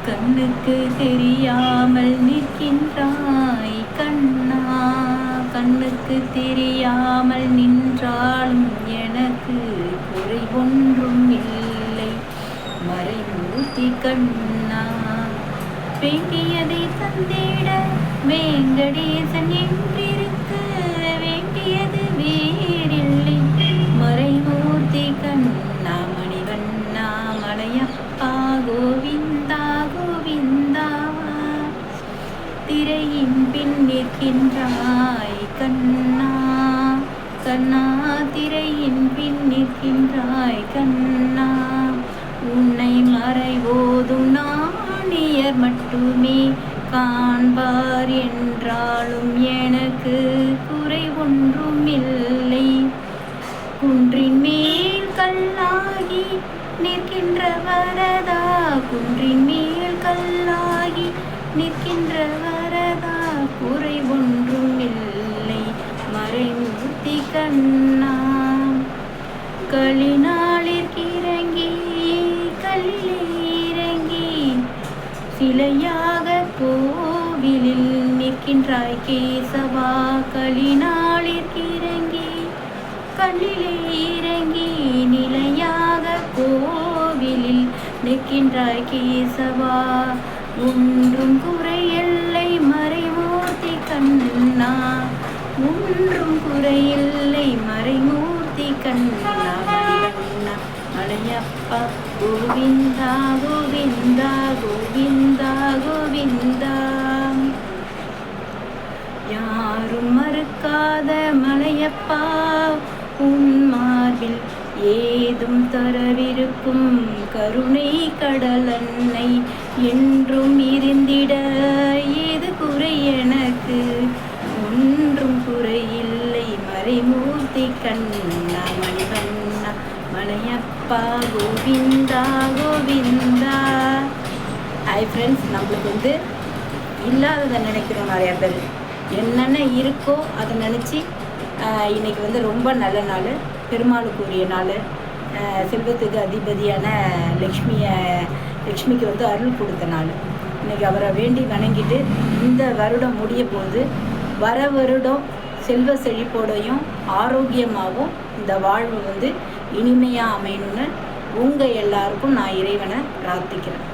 கண்ணுக்கு தெரியாமல் நிற்கின்றாய் கண்ணா, கண்ணுக்கு தெரியாமல் நின்றாலும் எனக்கு குறை ஒன்றும் இல்லை மறைமூர்த்தி கண்ணா. வேண்டியதை தந்திட வேங்கடேசன் என்றிருக்க வேண்டியது வேறில்லை மறைமூர்த்தி கண்ணா. மணிவண்ணா மலையப்பா கோவிந்தா கோவிந்தா. திரையின் பின் நிற்கின்றாய் கண்ணா கண்ணா, திரையின் பின் நிற்கின்றாய் கண்ணா. உன்னை மறைவோதும் நாணியர் மட்டுமே காண்பார் என்றாலும் எனக்கு குறை ஒன்றும் இல்லை. குன்றின் மேல் கல்லாகி நிற்கின்ற வரதா, குன்றின் மேல் கல்லாகி நிற்கின்ற வரதா, குறை ஒன்றும் இல்லை மறைமூர்த்தி கண்ணா. களினாளிற்கிறங்கி கல்லிலே இறங்கி சிலையாக கோவிலில் நிற்கின்றாய் கேசவா. களினாளிற்கிறங்கி கல்லிலே இறங்கி நிலையாக கோவிலில் நிற்கின்றாய் கேசவா. ஒன்றும் குறையில்லை மறைமூர்த்தி கண்ணா, ஒன்றும் குறையில்லை மறைமூர்த்தி கண்ணா. மணிவண்ணா மலையப்பா கோவிந்தா கோவிந்தா கோவிந்தா கோவிந்தா. யாரும் மறுக்காத மலையப்பா உன் மார்பில் ஏதும் தரவிருக்கும் கருணை கடலன்னை என்றும் இருந்திட ஏது குறை எனக்கு ஒன்றும் குறையில்லை மறைமூர்த்தி கண்ணா. மணிவண்ணா மலையப்பா கோவிந்தா கோவிந்தா. ஹாய் ஃப்ரெண்ட்ஸ், நம்மளுக்கு இல்லாததை நினைக்கிறோம் நிறையா பேர். என்னென்ன இருக்கோ அதை நினச்சி இன்றைக்கி ரொம்ப நல்ல நாள், பெருமாளுக்குரிய நாள், செல்வத்துக்கு அதிபதியான லக்ஷ்மிக்கு அருள் கொடுத்த நாள். இன்றைக்கி அவரை வேண்டி வணங்கிட்டு இந்த வருடம் முடிய போது வர வருடம் செல்வ செழிப்போடையும் ஆரோக்கியமாகவும் இந்த வாழ்வு இனிமையாக அமையணும்னு உங்கள் எல்லாருக்கும் நான் இறைவனை பிரார்த்திக்கிறேன்.